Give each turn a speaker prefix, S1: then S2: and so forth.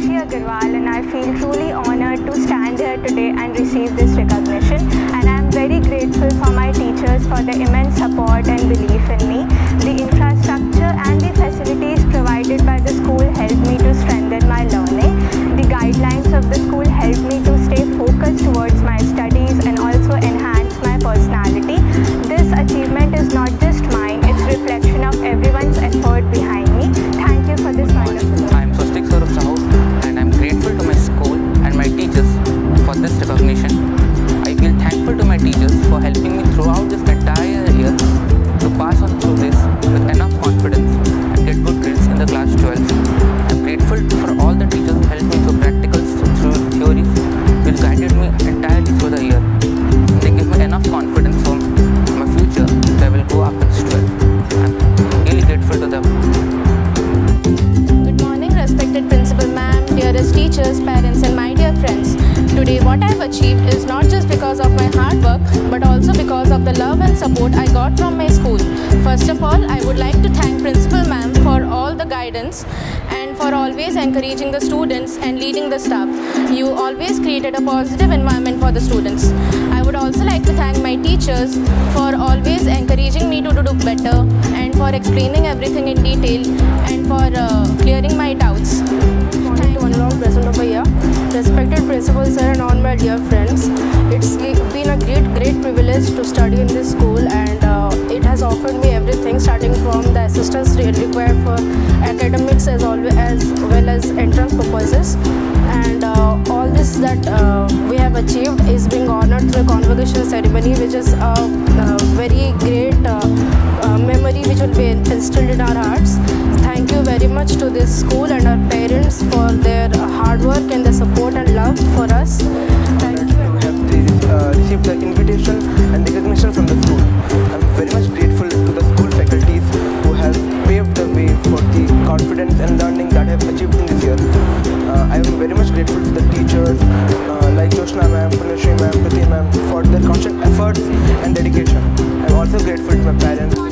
S1: Sakshi Agarwal, and I feel truly honored to stand here today and receive this recognition. And I am very grateful for my teachers for their immense support and belief in me. The infrastructure and the facilities provided by the school helped me to strengthen my learning. The guidelines of the school helped me to stay focused towards my studies and also enhance my personality. This achievement is not just mine, it's reflection of everyone's effort behind me. Thank you for this wonderful.
S2: I am Swastik Saurabh Sahu, and I am grateful to my school and my teachers for this recognition. I feel thankful to my teachers for helping me throughout this entire year to pass on through this with enough confidence and get good grades in the class 12. I am grateful for all the teachers who helped me through practicals, through theories, which guided me entirely through the year. They give me enough confidence for my future that I will go after this 12. I am really grateful to them.
S3: Good morning, respected principal ma'am, dearest teachers, parents and my dear friends. Today what I have achieved is not just because of my hard work but also because of the love and support I got from my school. First of all, I would like to thank principal ma'am for all the guidance and for always encouraging the students and leading the staff. You always created a positive environment for the students. I would also like to thank my teachers for always encouraging me to do better and for explaining everything in detail and for clearing my doubts.
S4: Thank you, one and all present over here. Respected principal sir and all my dear friends, it's been a great privilege to study in this school, and it has offered me everything, starting from the assistance required for academics as well as entrance purposes, and all this that we have achieved is being honored through a convocation ceremony, which is a very great memory which will be instilled in our hearts. Thank you very much to this school and our parents for their hard work and the support and love for us. Thank you.
S5: To have received the invitation and recognition from the school. I am very much grateful to the school faculties who have paved the way for the confidence and learning that I have achieved in this year. I am very much grateful to the teachers like Joshna ma'am, Punashri ma'am, Priti ma'am for their constant efforts and dedication. I am also grateful to my parents.